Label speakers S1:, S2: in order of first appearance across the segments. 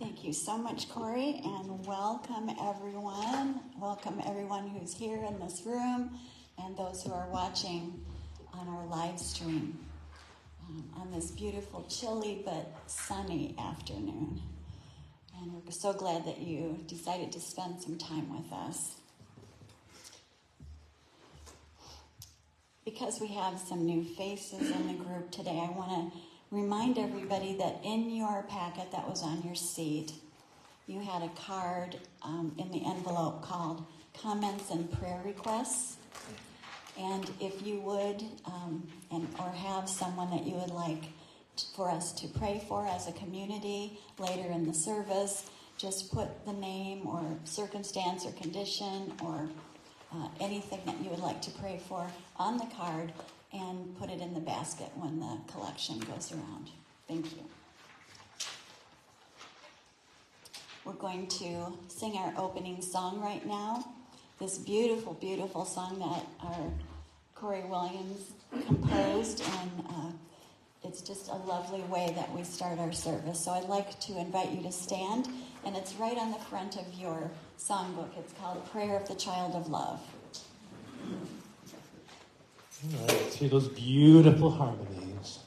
S1: Thank you so much, Corey, and welcome everyone. Welcome everyone who's here in this room and those who are watching on our live stream on this beautiful, chilly but sunny afternoon. And we're so glad that you decided to spend some time with us. Because we have some new faces in the group today, I want to remind everybody that in your packet that was on your seat, you had a card in the envelope called Comments and Prayer Requests. And if you would, or have someone that you would like for us to pray for as a community later in the service, just put the name or circumstance or condition or anything that you would like to pray for on the card and put it in the basket when the collection goes around. Thank you. We're going to sing our opening song right now. This beautiful, beautiful song that our Corey Williams composed, and it's just a lovely way that we start our service. So I'd like to invite you to stand, and it's right on the front of your songbook. It's called Prayer of the Child of Love.
S2: All right, let's hear those beautiful harmonies.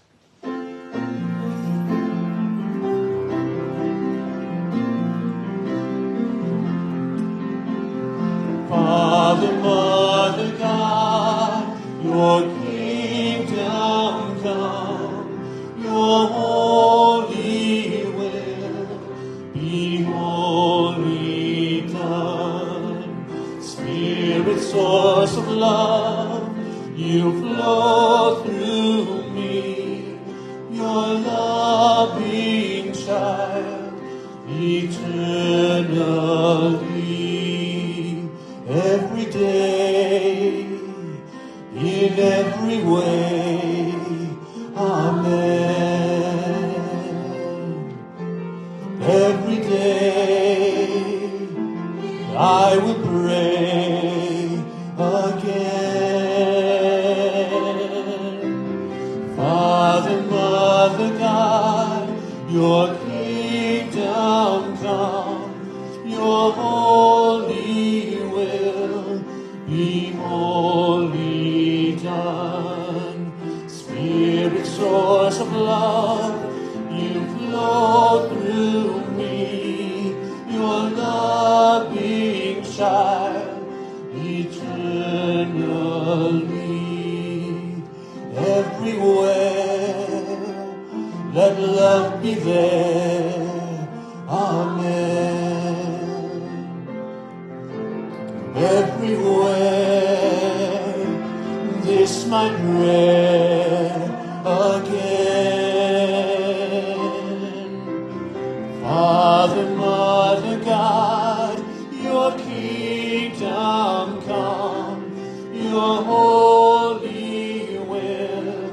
S2: Father, Mother, God, your kingdom come, your holy will be wholly done. Spirit, source of love, you flow through me, your loving child, eternally, every day, in every way, amen. Every day, I will pray again. Father, Mother, God, your kingdom come, your holy will be wholly done. Spirit, source of love, you flow through me, your loving child, eternally, everywhere, let love be there, amen. Everywhere, this my prayer again. Father, Mother, God, your kingdom come, your holy will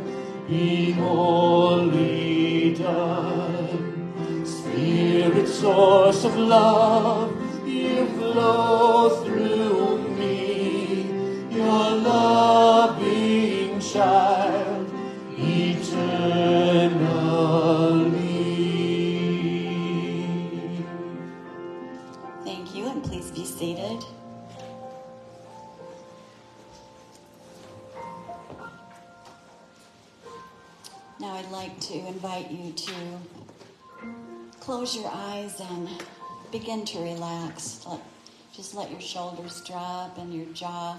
S2: be wholly done. Spirit, source of love, you flow through me, your loving child, eternally.
S1: Thank you, and please be seated. Now I'd like to invite you to close your eyes and begin to relax. Just let your shoulders drop and your jaw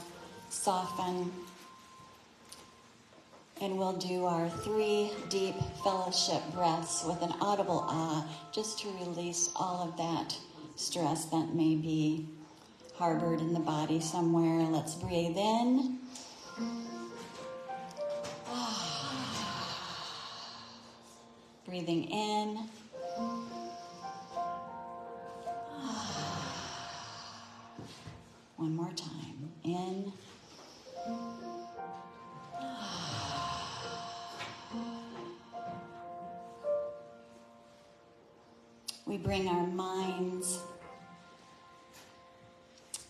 S1: soften. And we'll do our 3 deep fellowship breaths with an audible ah, just to release all of that stress that may be harbored in the body somewhere. Let's breathe in. Breathing in. One more time. In. We bring our minds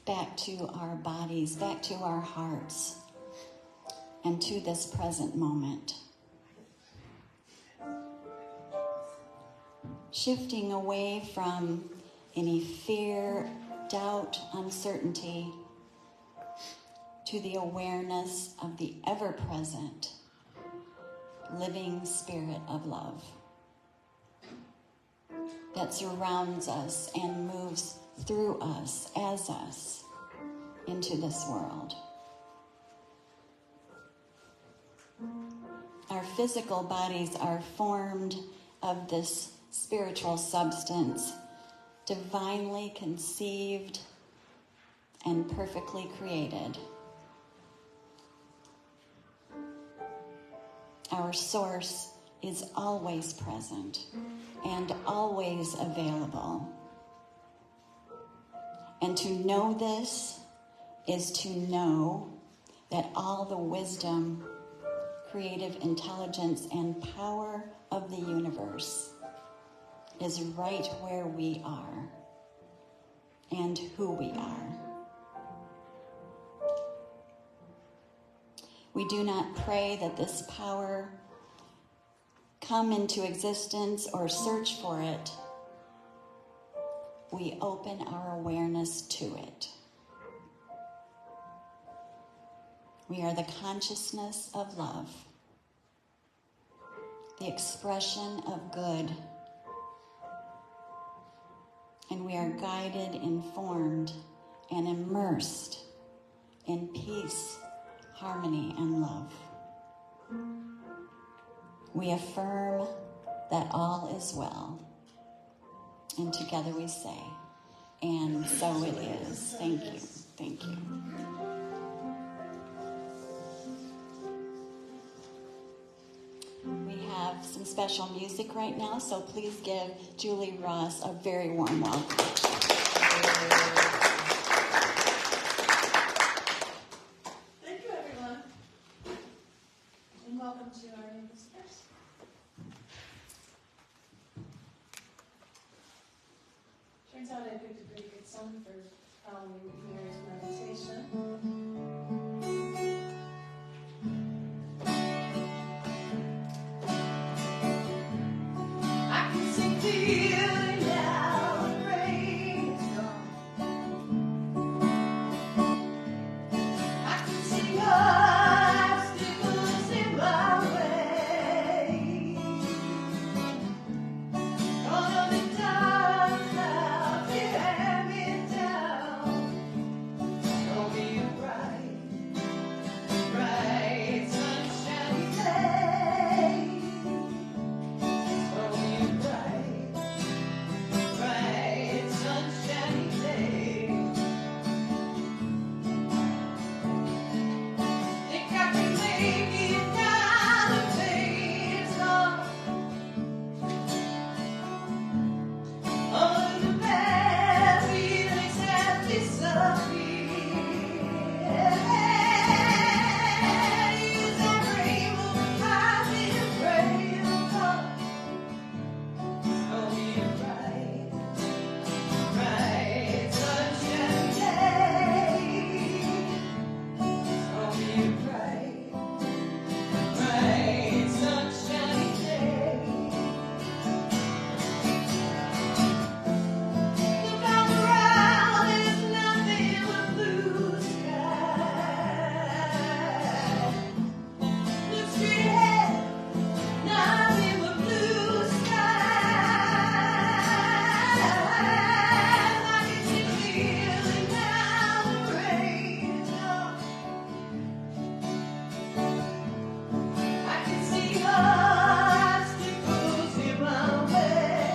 S1: back to our bodies, back to our hearts, and to this present moment. shifting away from any fear, doubt, uncertainty, to the awareness of the ever-present, living spirit of love that surrounds us and moves through us, as us, into this world. Our physical bodies are formed of this spiritual substance, divinely conceived and perfectly created. Our source is always present and always available. And to know this is to know that all the wisdom, creative intelligence, and power of the universe is right where we are and who we are. We do not pray that this power come into existence or search for it. We open our awareness to it. We are the consciousness of love, the expression of good, and we are guided, informed, and immersed in peace, harmony, and love. We affirm that all is well, and together we say, and so it is. Thank you. Thank you. We have some special music right now, so please give Julie Ross a very warm welcome.
S3: Thank you, everyone, and welcome to our new visitors. Turns out I picked a pretty good song for Halloween Mary's meditation. I can see clearly now the rain is gone. I can see obstacles in my way. All of the dark clouds behind me down. Gonna be a bright, bright, sunshiny day. It's gonna be a bright, bright, sunshiny day. Think I can make it now, the pain is gone. All of the bad feelings have disappeared. Use that rainbow I've been praying for. It's gonna be a bright, bright, sunshiny day. It's gonna be a bright, bright, sunshiny day. Look all around, there's nothing but blue sky. Look straight ahead, nothing but blue skies. I can see clearly now the rain is gone. I can see obstacles in my way.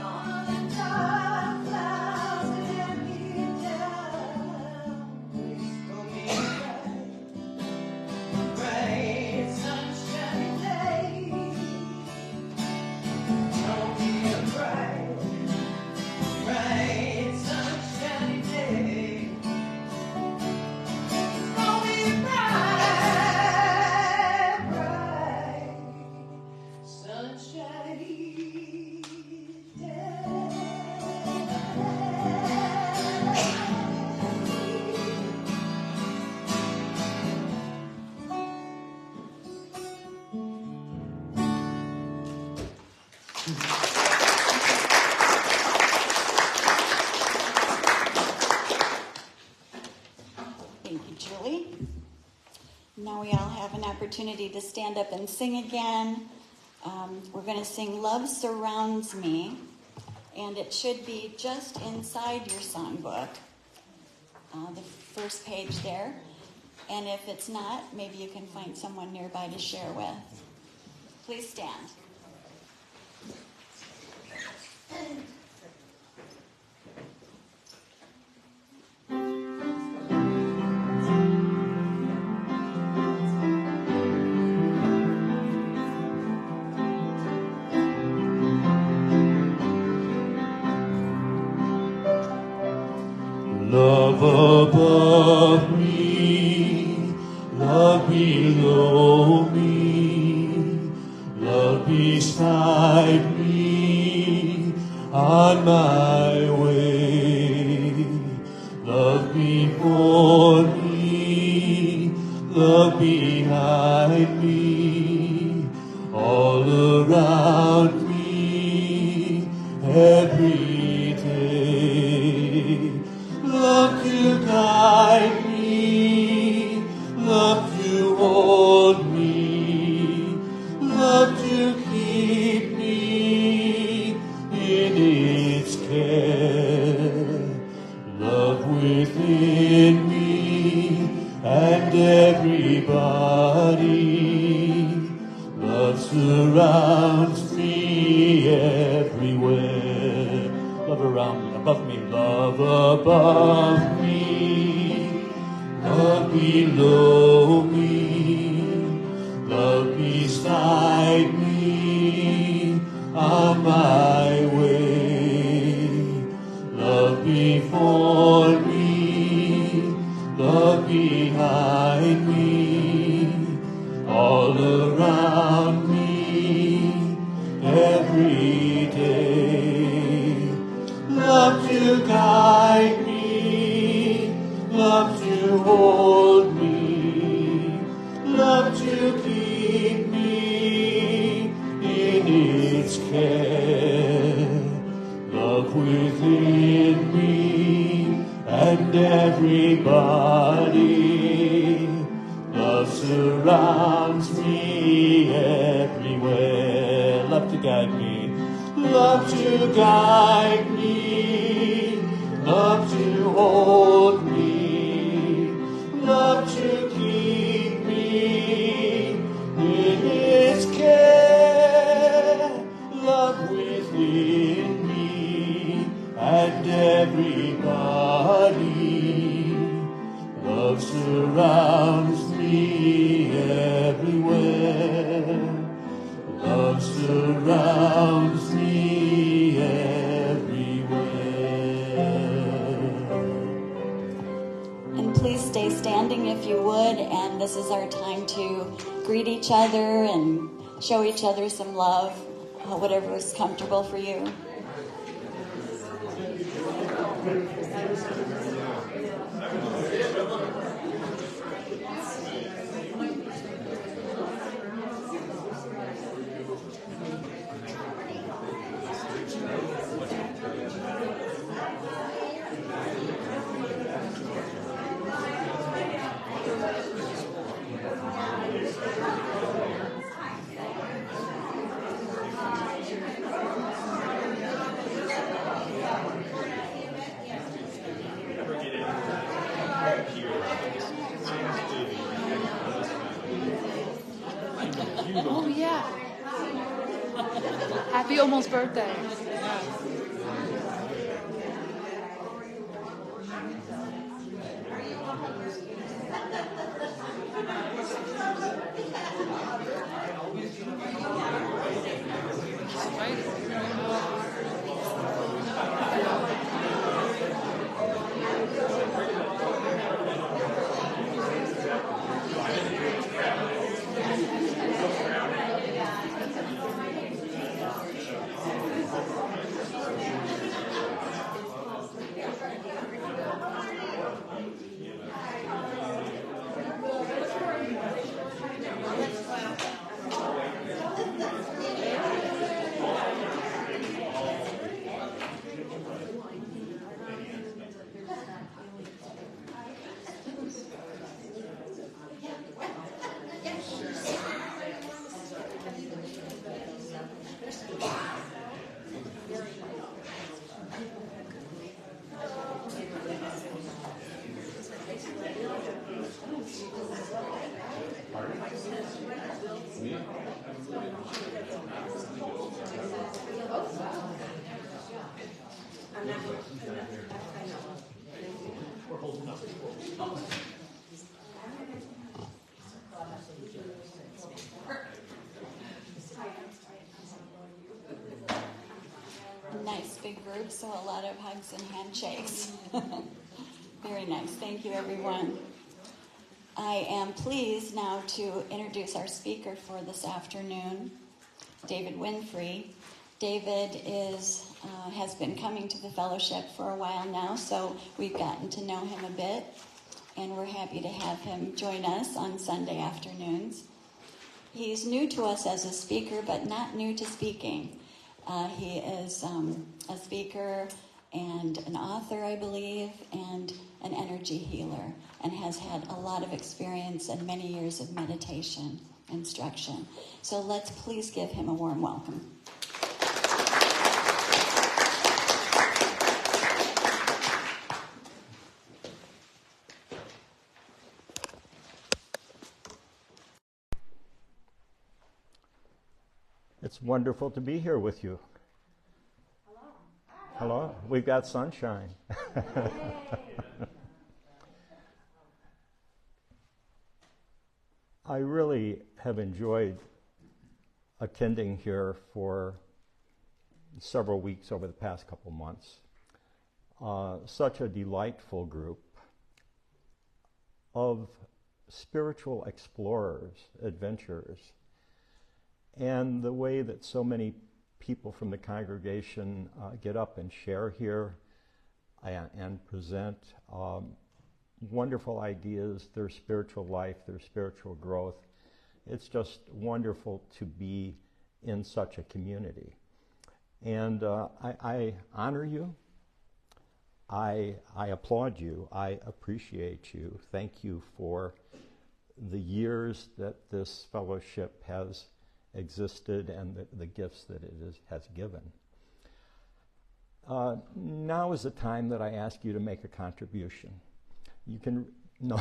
S3: All the dark clouds that let me down. It's gonna be a bright, bright, sunshiny day. It's gonna be a bright, bright, sunshiny day. It's gonna be a bright, bright, sunshiny day.
S1: Thank you, Julie. Now we all have an opportunity to stand up and sing again. We're going to sing Love Surrounds Me, and it should be just inside your songbook, the first page there. And if it's not, maybe you can find someone nearby to share with. Please stand.
S4: Love above me, love below me, love beside me on my way, love before me, love behind me, all around me, every day. Love to guide me, love to hold me, love to keep me in its care. Love within me and everybody. Love surrounds me everywhere. Love around me, above me, love above me, love below me, love beside me on my way, love before me, love behind me, all around me, every day. Love to guide me, love to hold me, love to keep me in its care. Love within me and everybody. Love surrounds me everywhere. Love to guide me, love to guide me, love to hold me, love to keep me in its care. Love within me and everybody. Love surrounds me everywhere. Love surrounds me everywhere.
S1: And please stay standing if you would. And this is our time to greet each other and show each other some love, whatever is comfortable for you.
S5: Oh, yeah. Happy almost birthday.
S1: big group, so a lot of hugs and handshakes. Very nice. Thank you, everyone. I am pleased now to introduce our speaker for this afternoon, David Winfree. David has been coming to the fellowship for a while now, so we've gotten to know him a bit, and we're happy to have him join us on Sunday afternoons. He's new to us as a speaker, but not new to speaking. He is a speaker and an author, I believe, and an energy healer, and has had a lot of experience and many years of meditation instruction. So let's please give him a warm welcome.
S6: It's wonderful to be here with you. Hello. We've got sunshine. I really have enjoyed attending here for several weeks over the past couple months. Such a delightful group of spiritual explorers, adventurers, and the way that so many people from the congregation get up and share here and present wonderful ideas, their spiritual life, their spiritual growth. It's just wonderful to be in such a community. And I honor you. I applaud you. I appreciate you. Thank you for the years that this fellowship has existed and the gifts that it has given. Now is the time that I ask you to make a contribution. You can, no,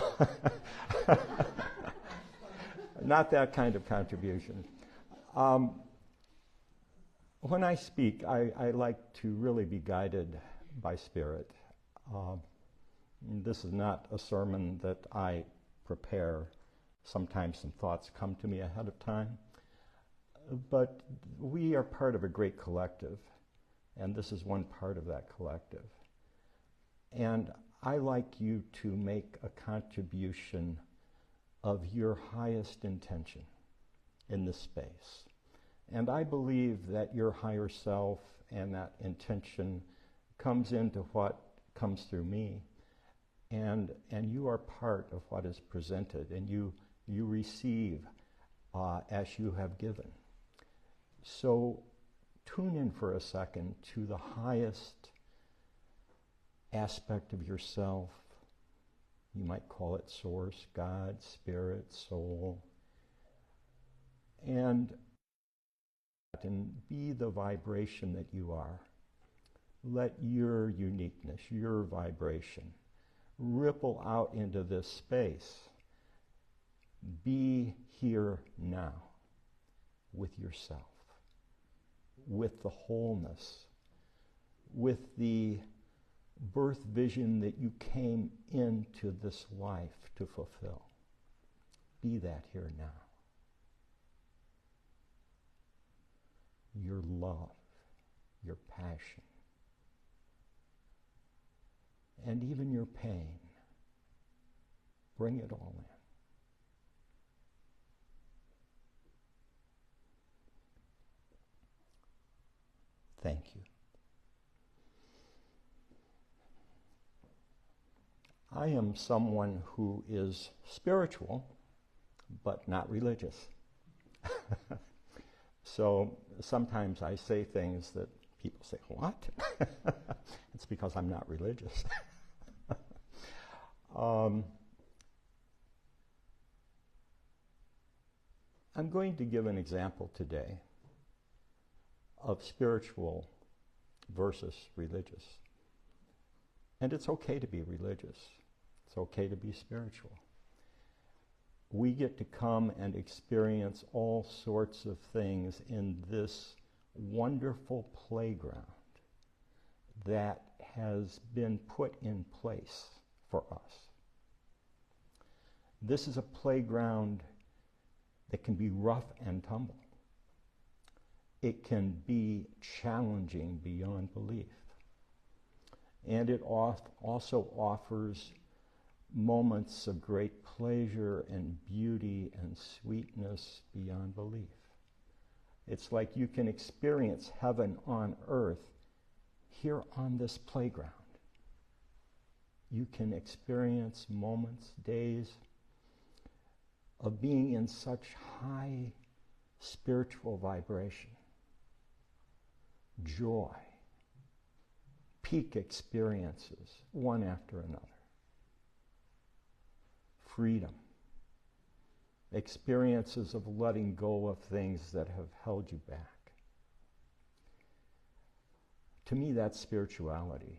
S6: not that kind of contribution. When I speak, I like to really be guided by Spirit. This is not a sermon that I prepare. Sometimes some thoughts come to me ahead of time. But we are part of a great collective, and this is one part of that collective. And I like you to make a contribution of your highest intention in this space. And I believe that your higher self and that intention comes into what comes through me, and you are part of what is presented, and you receive as you have given. So tune in for a second to the highest aspect of yourself. You might call it source, God, spirit, soul. And be the vibration that you are. Let your uniqueness, your vibration, ripple out into this space. Be here now with yourself, with the wholeness, with the birth vision that you came into this life to fulfill. Be that here now. Your love, your passion, and even your pain. Bring it all in. Thank you. I am someone who is spiritual, but not religious. So sometimes I say things that people say, what? It's because I'm not religious. I'm going to give an example today of spiritual versus religious. And it's okay to be religious. It's okay to be spiritual. We get to come and experience all sorts of things in this wonderful playground that has been put in place for us. This is a playground that can be rough and tumble. it can be challenging beyond belief. And it also offers moments of great pleasure and beauty and sweetness beyond belief. It's like you can experience heaven on earth here on this playground. You can experience moments, days of being in such high spiritual vibration, joy, peak experiences, one after another. Freedom, experiences of letting go of things that have held you back. To me, that's spirituality.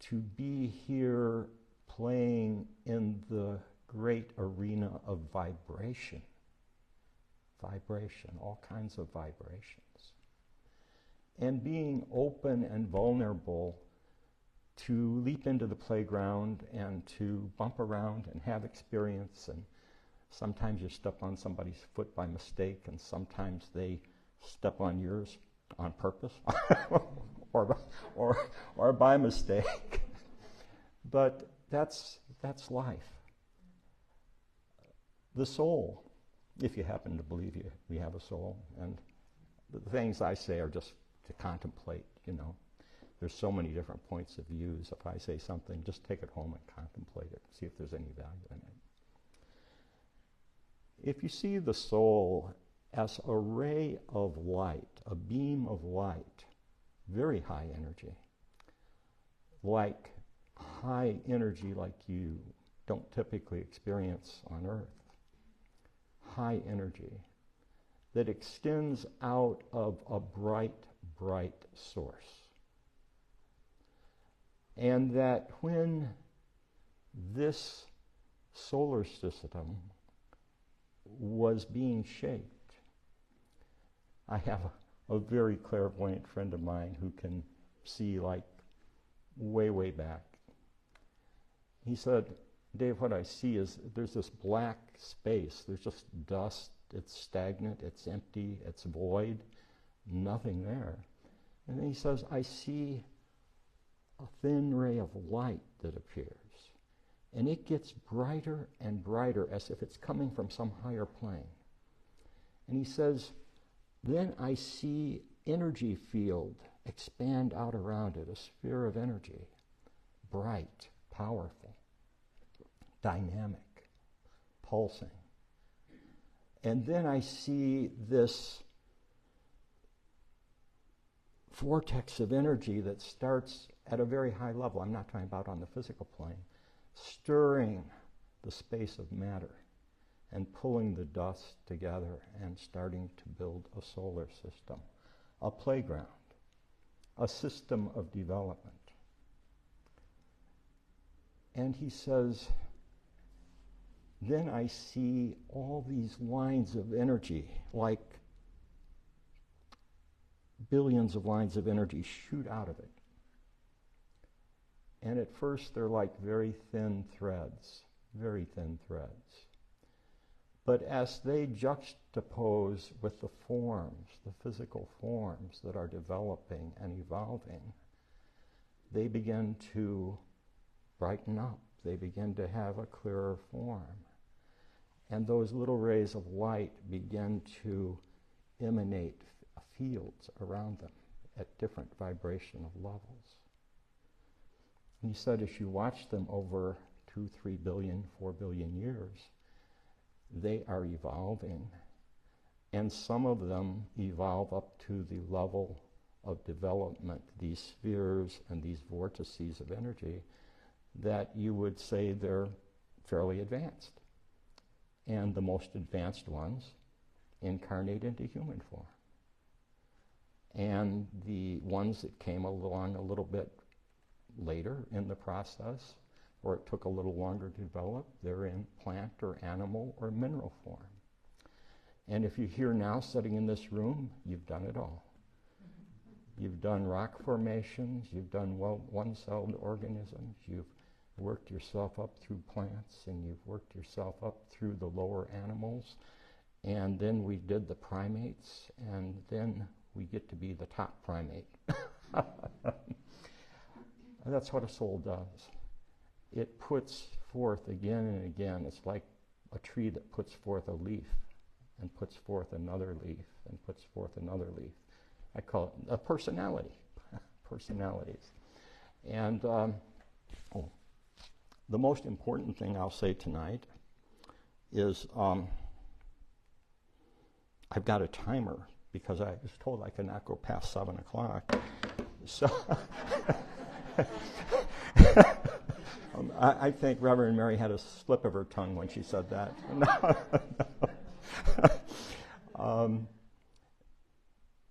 S6: To be here playing in the great arena of vibration, all kinds of vibrations, and being open and vulnerable to leap into the playground and to bump around and have experience. And sometimes you step on somebody's foot by mistake, and sometimes they step on yours on purpose or by mistake. But that's life. The soul, if you happen to believe we have a soul, and the things I say are just to contemplate, There's so many different points of views. If I say something, just take it home and contemplate it, see if there's any value in it. If you see the soul as a ray of light, a beam of light, very high energy, like high energy like you don't typically experience on earth, high energy that extends out of a bright, bright source. And that when this solar system was being shaped, I have a very clairvoyant friend of mine who can see like way, way back. He said, Dave, what I see is there's this black space. There's just dust. It's stagnant. It's empty. It's void. Nothing there. And then he says, I see a thin ray of light that appears. And it gets brighter and brighter as if it's coming from some higher plane. And he says, then I see energy field expand out around it, a sphere of energy, bright, powerful, dynamic, pulsing. And then I see this vortex of energy that starts at a very high level. I'm not talking about on the physical plane, stirring the space of matter and pulling the dust together and starting to build a solar system, a playground, a system of development. And he says, then I see all these lines of energy, like billions of lines of energy shoot out of it. And at first they're like very thin threads. But as they juxtapose with the forms, the physical forms that are developing and evolving, they begin to brighten up. They begin to have a clearer form. And those little rays of light begin to emanate fields around them at different vibrational levels. And he said as you watch them over 2, 3 billion, 4 billion years, they are evolving. And some of them evolve up to the level of development, these spheres and these vortices of energy, that you would say they're fairly advanced. And the most advanced ones incarnate into human form. And the ones that came along a little bit later in the process, or it took a little longer to develop, they're in plant or animal or mineral form. And if you're here now sitting in this room, you've done it all. You've done rock formations, you've done one-celled organisms, you've worked yourself up through plants, and you've worked yourself up through the lower animals, and then we did the primates, and then we get to be the top primate. That's what a soul does. It puts forth again and again. It's like a tree that puts forth a leaf and puts forth another leaf and puts forth another leaf. I call it a personality, personalities. And the most important thing I'll say tonight is I've got a timer because I was told I could not go past 7 o'clock. So I think Reverend Mary had a slip of her tongue when she said that.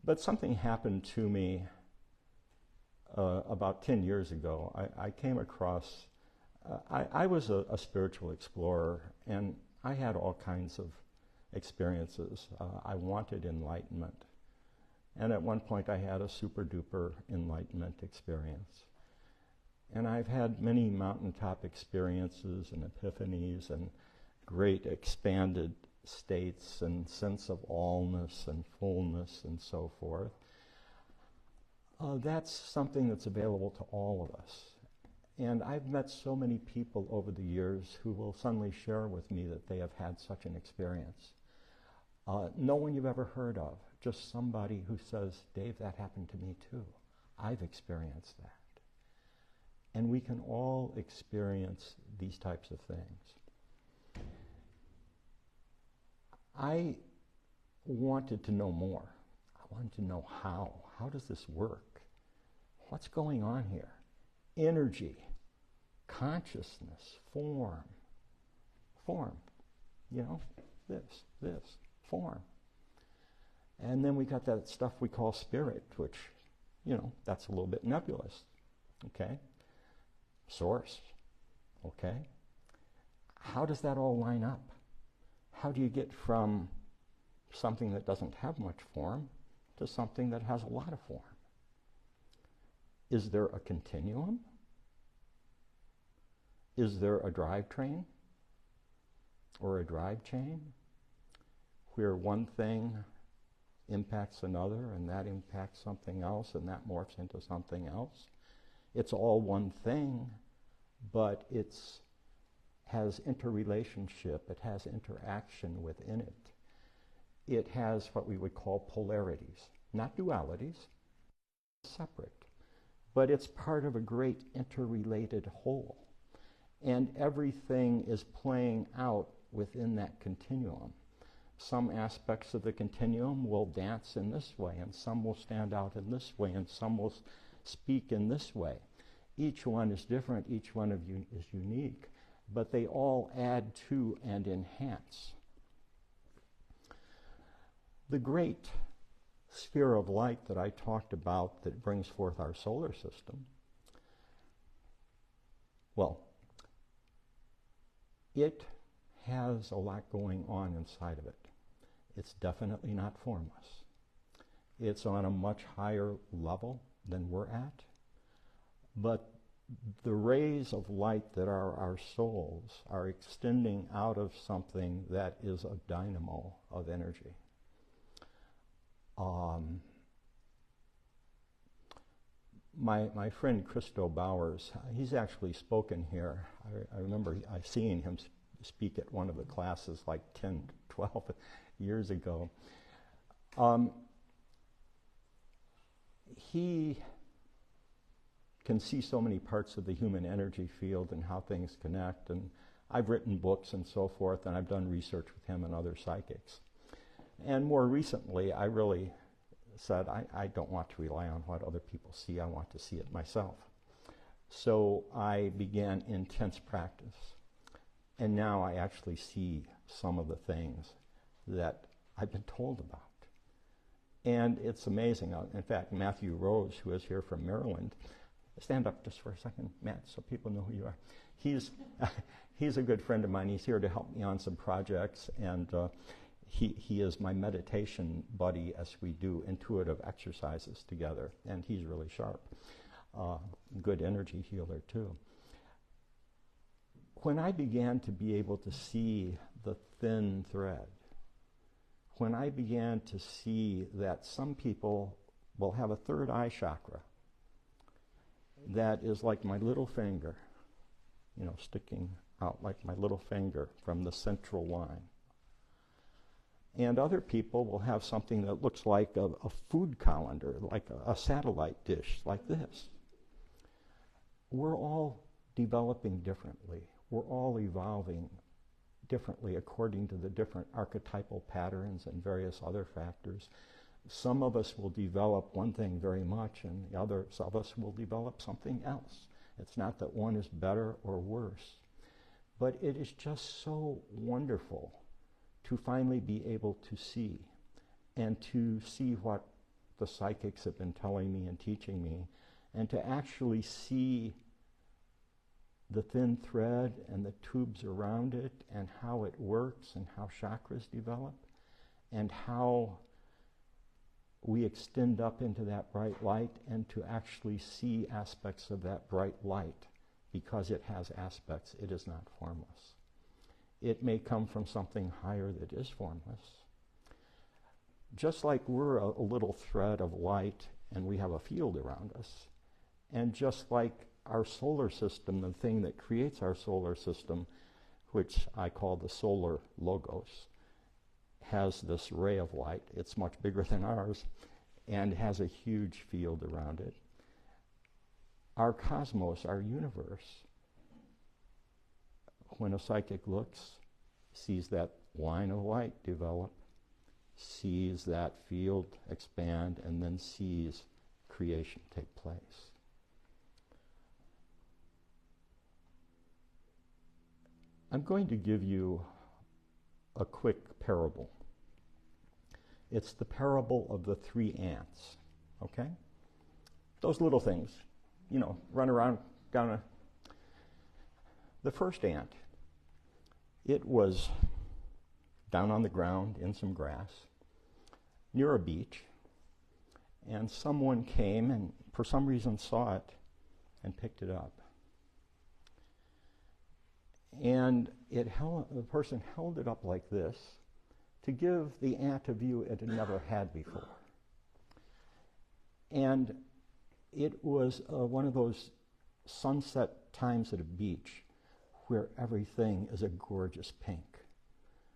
S6: But something happened to me about 10 years ago. I came across, I was a spiritual explorer, and I had all kinds of experiences. I wanted enlightenment. And at one point I had a super duper enlightenment experience. And I've had many mountaintop experiences and epiphanies and great expanded states and sense of allness and fullness and so forth. That's something that's available to all of us. And I've met so many people over the years who will suddenly share with me that they have had such an experience. No one you've ever heard of, just somebody who says, Dave, that happened to me too. I've experienced that. And we can all experience these types of things. I wanted to know more. I wanted to know how. How does this work? What's going on here? Energy, consciousness, form. You know, this, form. And then we got that stuff we call spirit, which, you know, that's a little bit nebulous. Okay? Source. Okay? How does that all line up? How do you get from something that doesn't have much form to something that has a lot of form? Is there a continuum? Is there a drivetrain or a drive chain where one thing impacts another and that impacts something else and that morphs into something else? It's all one thing, but it has interrelationship, it has interaction within it. It has what we would call polarities, not dualities, separate. But it's part of a great interrelated whole. And everything is playing out within that continuum. Some aspects of the continuum will dance in this way, and some will stand out in this way, and some will speak in this way. Each one is different, each one of you is unique, but they all add to and enhance. The great sphere of light that I talked about that brings forth our solar system, well, it has a lot going on inside of it. It's definitely not formless. It's on a much higher level than we're at, but the rays of light that are our souls are extending out of something that is a dynamo of energy. My friend Christo Bowers, he's actually spoken here. I remember seeing him speak at one of the classes like 10, 12 years ago. He can see so many parts of the human energy field and how things connect, and I've written books and so forth, and I've done research with him and other psychics. And more recently, I really said, I don't want to rely on what other people see, I want to see it myself. So I began intense practice. And now I actually see some of the things that I've been told about. And it's amazing. In fact, Matthew Rose, who is here from Maryland, stand up just for a second, Matt, so people know who you are. He's a good friend of mine. He's here to help me on some projects, and he is my meditation buddy as we do intuitive exercises together, and he's really sharp. Good energy healer, too. When I began to be able to see the thin thread when I began to see that some people will have a third eye chakra that is like my little finger, sticking out like my little finger from the central line. And other people will have something that looks like a food colander, like a satellite dish, like this. We're all developing differently. We're all evolving differently according to the different archetypal patterns and various other factors. Some of us will develop one thing very much, and the others of us will develop something else. It's not that one is better or worse, but it is just so wonderful to finally be able to see, and to see what the psychics have been telling me and teaching me, and to actually see the thin thread and the tubes around it, and how it works, and how chakras develop, and how we extend up into that bright light, and to actually see aspects of that bright light, because it has aspects. It is not formless. It may come from something higher that is formless. Just like we're a little thread of light and we have a field around us, and just like our solar system, the thing that creates our solar system, which I call the solar logos, has this ray of light. It's much bigger than ours and has a huge field around it. Our cosmos, our universe, when a psychic looks, sees that line of light develop, sees that field expand, and then sees creation take place. I'm going to give you a quick parable. It's the parable of the 3 ants, okay? Those little things, run around down a... The first ant, it was down on the ground in some grass near a beach, and someone came and for some reason saw it and picked it up. And the person held it up like this to give the ant a view it had never had before. And it was one of those sunset times at a beach where everything is a gorgeous pink.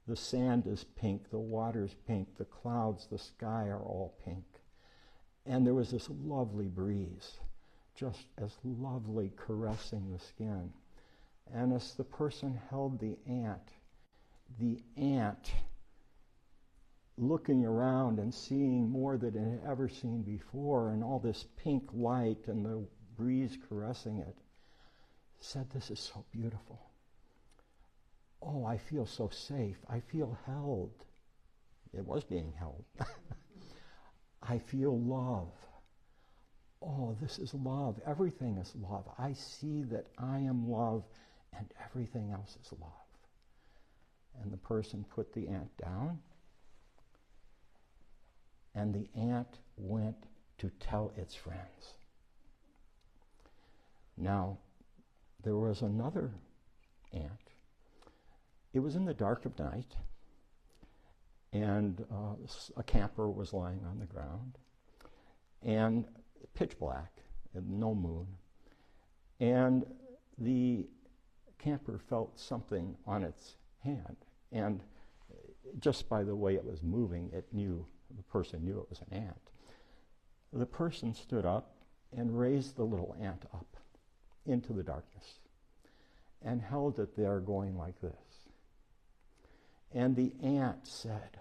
S6: The sand is pink, the water's pink, the clouds, the sky are all pink. And there was this lovely breeze, just as lovely, caressing the skin. And as the person held the ant, looking around and seeing more than it had ever seen before, and all this pink light and the breeze caressing it, said, "This is so beautiful. Oh, I feel so safe. I feel held." It was being held. "I feel love. Oh, this is love. Everything is love. I see that I am love and everything else is love." And the person put the ant down, and the ant went to tell its friends. Now, there was another ant. It was in the dark of night, and a camper was lying on the ground, and pitch black, and no moon. And the camper felt something on its hand, and just by the way it was moving, the person knew it was an ant. The person stood up and raised the little ant up into the darkness and held it there going like this. And the ant said,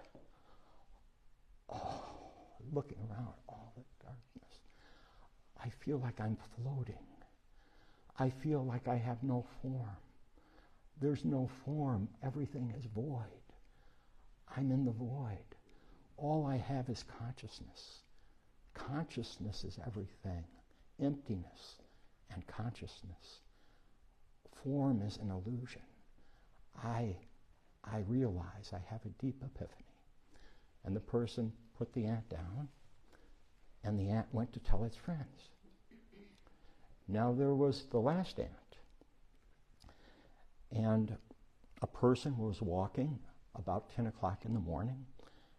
S6: "Oh, looking around all the darkness, I feel like I'm floating. I feel like I have no form. There's no form. Everything is void. I'm in the void. All I have is consciousness. Consciousness is everything. Emptiness and consciousness. Form is an illusion. I realize I have a deep epiphany." And the person put the ant down, and the ant went to tell its friends. Now there was the last ant, and a person was walking about 10 o'clock in the morning,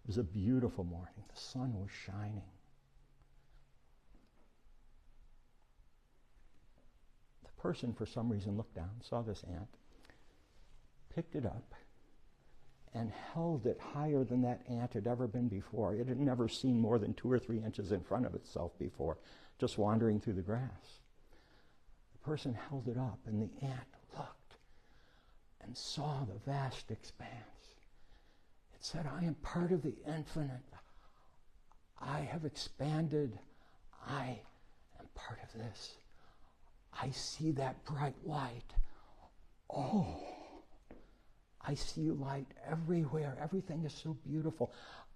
S6: was a beautiful morning. The sun was shining. The person, for some reason, looked down, saw this ant, picked it up, and held it higher than that ant had ever been before. It had never seen more than 2 or 3 inches in front of itself before, just wandering through the grass. The person held it up, and the ant looked and saw the vast expanse. It said, I am part of the infinite. I have expanded. I am part of this. I see that bright light. Oh, I see light everywhere. Everything is so beautiful.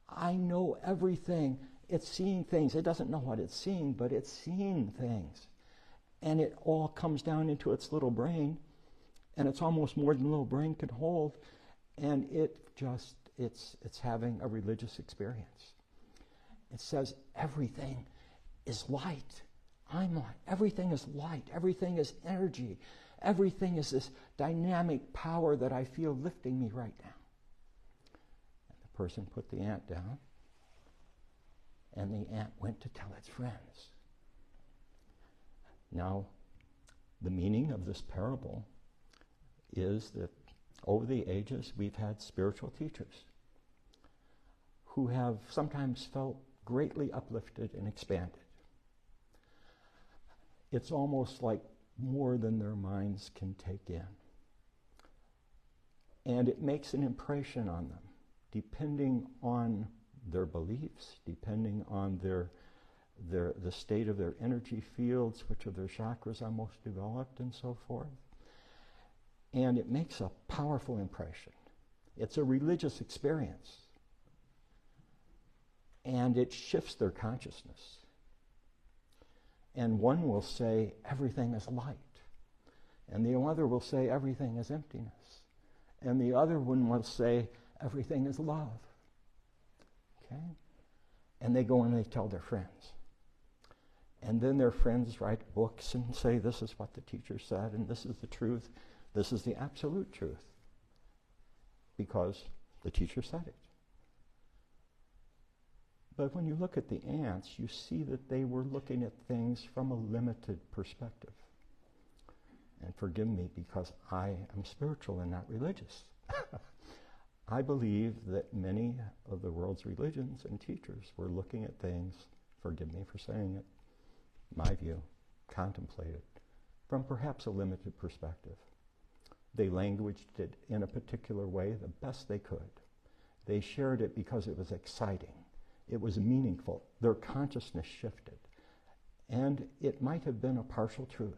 S6: I know everything. It's seeing things. It doesn't know what it's seeing, but it's seeing things. And it all comes down into its little brain, and it's almost more than the little brain can hold, and it's having a religious experience. It says everything is light. I'm light. Everything is light. Everything is energy. Everything is this dynamic power that I feel lifting me right now. And the person put the ant down, and the ant went to tell its friends. Now, the meaning of this parable is that over the ages we've had spiritual teachers who have sometimes felt greatly uplifted and expanded. It's almost like more than their minds can take in. And it makes an impression on them, depending on their beliefs, depending on the state of their energy fields, which of their chakras are most developed, and so forth. And it makes a powerful impression. It's a religious experience. And it shifts their consciousness. And one will say, everything is light. And the other will say, everything is emptiness. And the other one will say, everything is love. Okay? And they go and they tell their friends. And then their friends write books and say, this is what the teacher said, and this is the truth. This is the absolute truth. Because the teacher said it. But when you look at the ants, you see that they were looking at things from a limited perspective. And forgive me, because I am spiritual and not religious. I believe that many of the world's religions and teachers were looking at things, forgive me for saying it, my view, contemplated, from perhaps a limited perspective. They languaged it in a particular way the best they could. They shared it because it was exciting. It was meaningful. Their consciousness shifted. And it might have been a partial truth.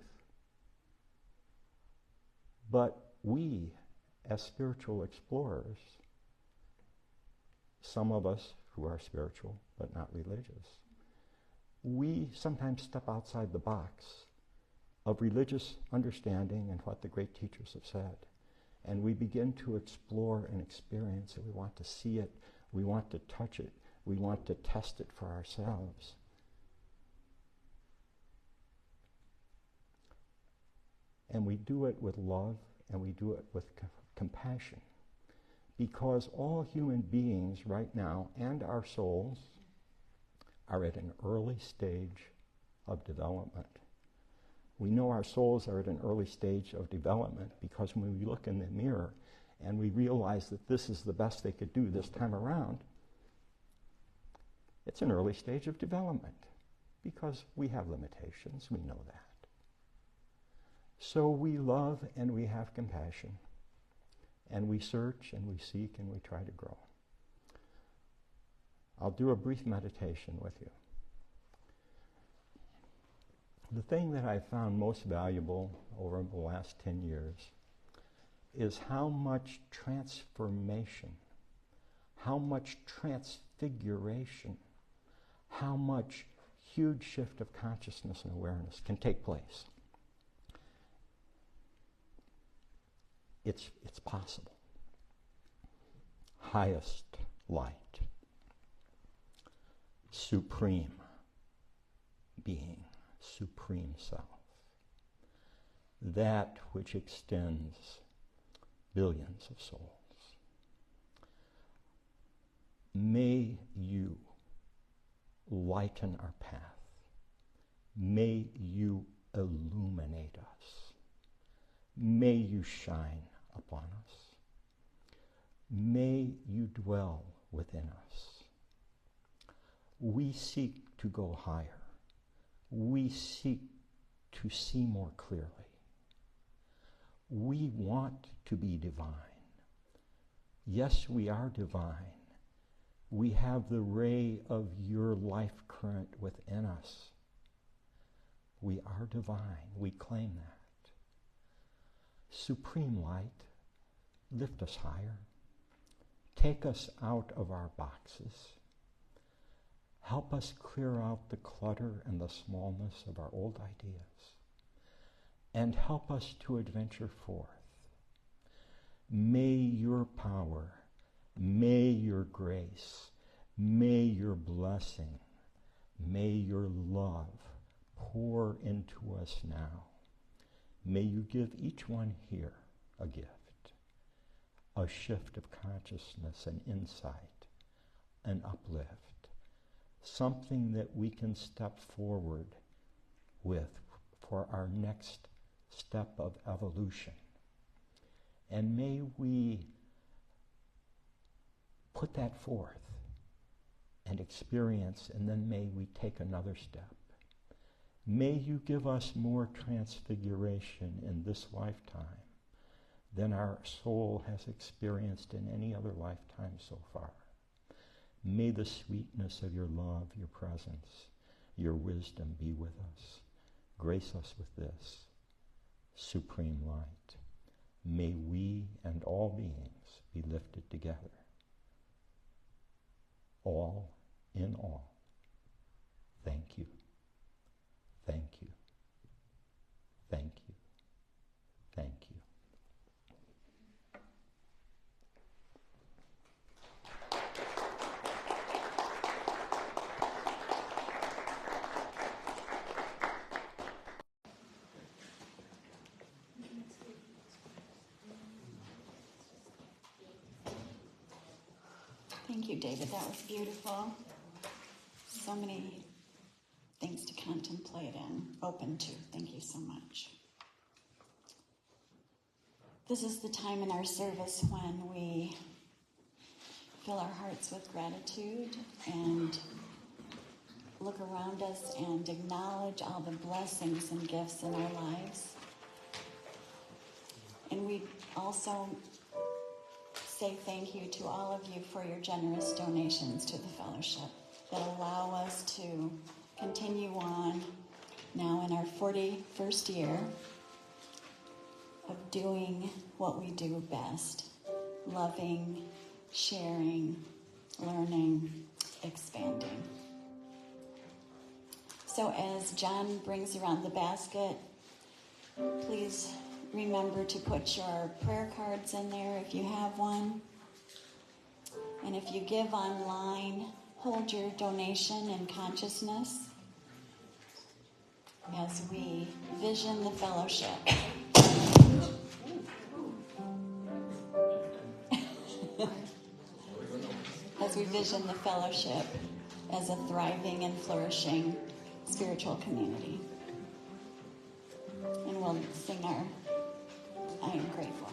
S6: But we, as spiritual explorers, some of us who are spiritual but not religious, we sometimes step outside the box of religious understanding and what the great teachers have said. And we begin to explore and experience it. We want to see it. We want to touch it. We want to test it for ourselves. And we do it with love, and we do it with compassion. Because all human beings right now, and our souls, are at an early stage of development. We know our souls are at an early stage of development because when we look in the mirror and we realize that this is the best they could do this time around, it's an early stage of development because we have limitations, we know that. So we love and we have compassion, and we search and we seek and we try to grow. I'll do a brief meditation with you. The thing that I found most valuable over the last 10 years is how much transformation, how much transfiguration, how much huge shift of consciousness and awareness can take place. It's possible. Highest light, supreme being, supreme self, that which extends billions of souls. May you lighten our path. May you illuminate us. May you shine upon us. May you dwell within us. We seek to go higher. We seek to see more clearly. We want to be divine. Yes, we are divine. We have the ray of your life current within us. We are divine. We claim that. Supreme light, lift us higher. Take us out of our boxes. Help us clear out the clutter and the smallness of our old ideas. And help us to adventure forth. May your power, may your grace, may your blessing, may your love pour into us now. May you give each one here a gift, a shift of consciousness, an insight, an uplift, something that we can step forward with for our next step of evolution. And may we put that forth and experience, and then may we take another step. May you give us more transfiguration in this lifetime than our soul has experienced in any other lifetime so far. May the sweetness of your love, your presence, your wisdom be with us. Grace us with this supreme light. May we and all beings be lifted together. All in all. Thank you. Thank you. Thank you. Thank you.
S1: Thank you, David. That was beautiful. So many things to contemplate and open to. Thank you so much. This is the time in our service when we fill our hearts with gratitude and look around us and acknowledge all the blessings and gifts in our lives. And we also say thank you to all of you for your generous donations to the fellowship that allow us to continue on now in our 41st year of doing what we do best: loving, sharing, learning, expanding. So as John brings around the basket, please remember to put your prayer cards in there if you have one. And if you give online, hold your donation in consciousness as we vision the fellowship. As we vision the fellowship as a thriving and flourishing spiritual community. And we'll sing our I Am Grateful.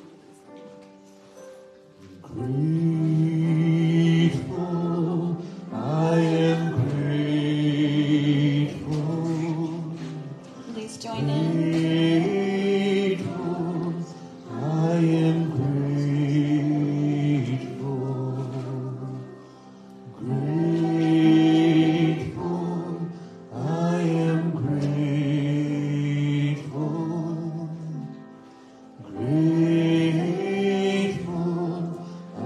S4: Grateful, I am grateful.
S1: Please join in.
S4: Grateful, I am grateful. Grateful, I am grateful. Grateful, I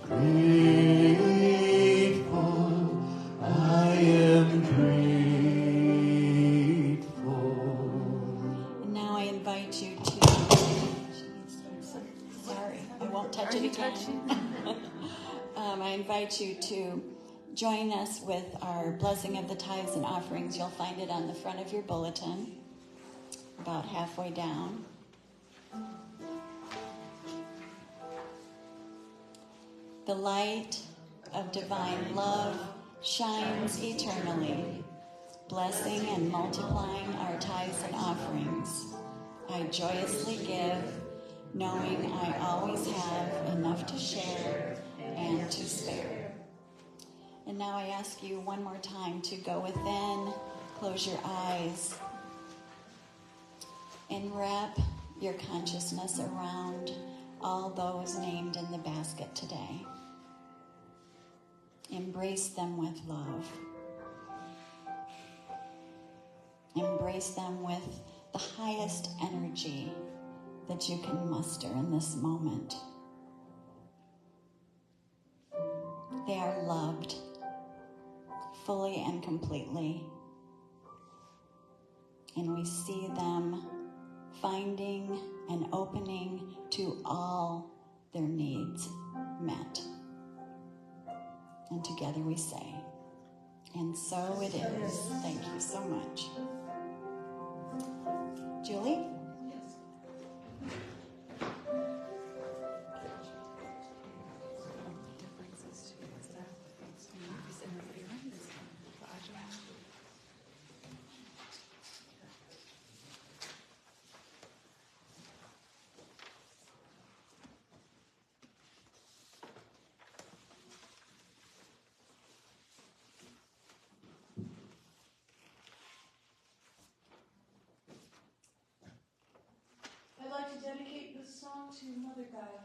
S4: grateful. I am grateful.
S1: And now I invite you to. Sorry, I won't touch it again. I invite you to join us with our blessing of the tithes and offerings. You'll find it on the front of your bulletin, about halfway down. The light of divine love shines eternally, blessing and multiplying our tithes and offerings. I joyously give, knowing I always have enough to share and to spare. And now I ask you one more time to go within, close your eyes, and wrap your consciousness around all those named in the basket today. Embrace them with love. Embrace them with the highest energy that you can muster in this moment. They are loved fully and completely. And we see them finding an opening to all their needs met. And together we say, and so it is. Thank you so much. Julie?
S3: I'd like to dedicate this song to Mother Gaia.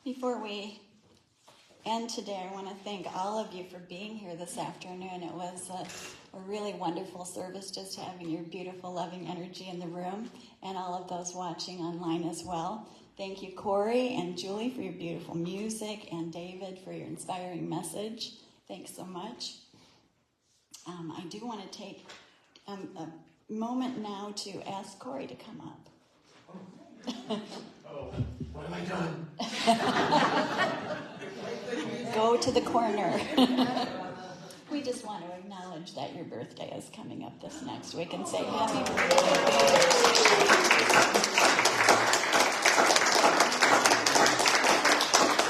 S3: Before we
S1: And today I want to thank all of you for being here this afternoon. It was a really wonderful service, just having your beautiful, loving energy in the room, and all of those watching online as well. Thank you, Corey and Julie, for your beautiful music, and David for your inspiring message. Thanks so much. I do want to take a moment now to ask Corey to come up.
S4: Oh, what have I done?
S1: Go to the corner. We just want to acknowledge that your birthday is coming up this next week and say happy birthday.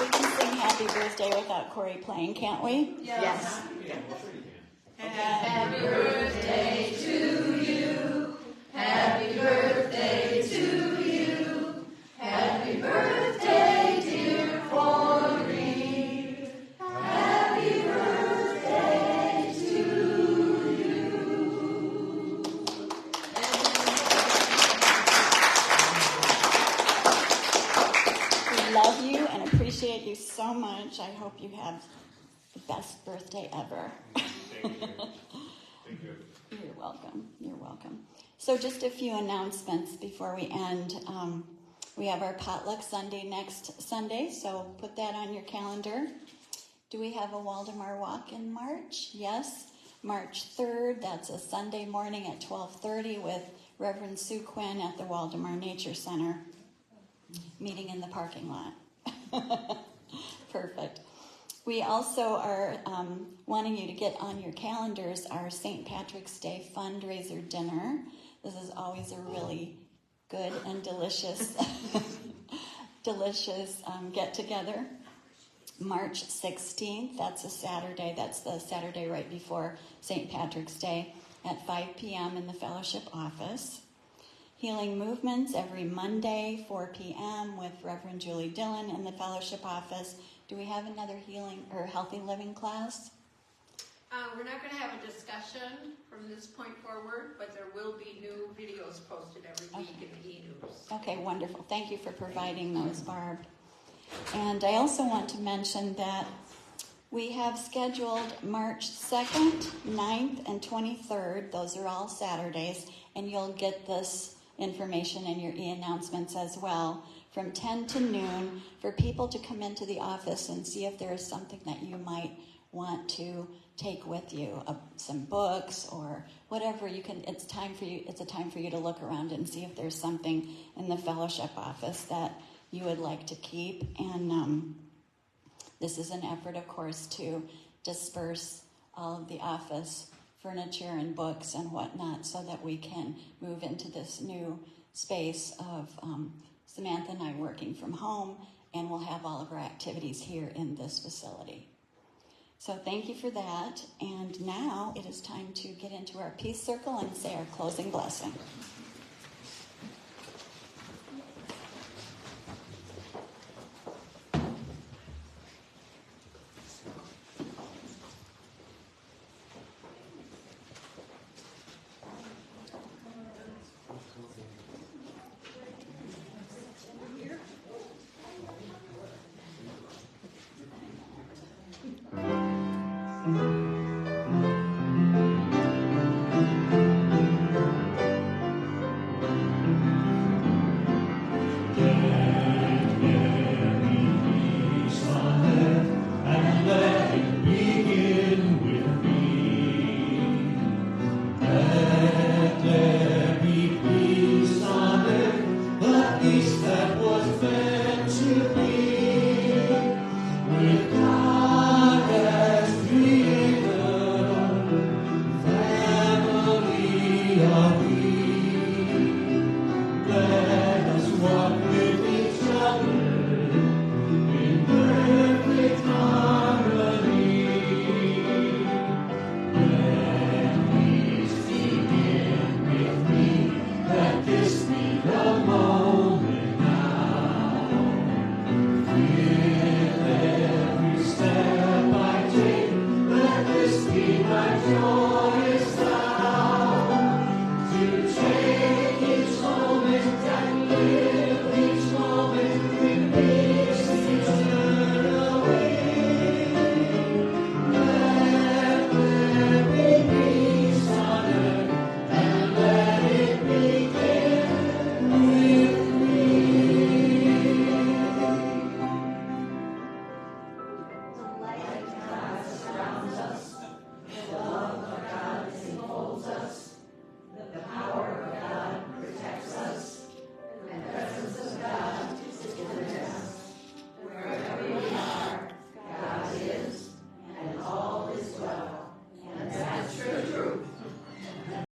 S1: We can sing happy birthday without Corey playing, can't we?
S3: Yes.
S1: Happy
S3: birthday to you. Happy birthday to you. Happy birthday, dear Corey. Happy birthday to you.
S1: We love you and appreciate you so much. I hope you have the best birthday ever.
S4: Thank you.
S1: You're welcome. You're welcome. So just a few announcements before we end. We have our potluck Sunday next Sunday, so put that on your calendar. Do we have a Waldemar walk in March? Yes. March 3rd, that's a Sunday morning at 12:30 with Reverend Sue Quinn at the Waldemar Nature Center, meeting in the parking lot. Perfect. We also are wanting you to get on your calendars our St. Patrick's Day fundraiser dinner. This is always a really good and delicious get-together. March 16th, that's a Saturday. That's the Saturday right before St. Patrick's Day at 5 p.m. in the fellowship office. Healing Movements every Monday, 4 p.m. with Reverend Julie Dillon in the fellowship office. Do we have another healing or healthy living class?
S7: We're not going to have a discussion from this point forward, but there will be new videos posted every week in the e-news.
S1: Okay, wonderful. Thank you for providing those, Barb. And I also want to mention that we have scheduled March 2nd, 9th, and 23rd. Those are all Saturdays, and you'll get this information in your e-announcements as well, from 10 to noon, for people to come into the office and see if there is something that you might want to take with you, some books or whatever you can. It's a time for you to look around and see if there's something in the fellowship office that you would like to keep. And this is an effort, of course, to disperse all of the office furniture and books and whatnot so that we can move into this new space of Samantha and I working from home, and we'll have all of our activities here in this facility. So thank you for that. And now it is time to get into our peace circle and say our closing blessing.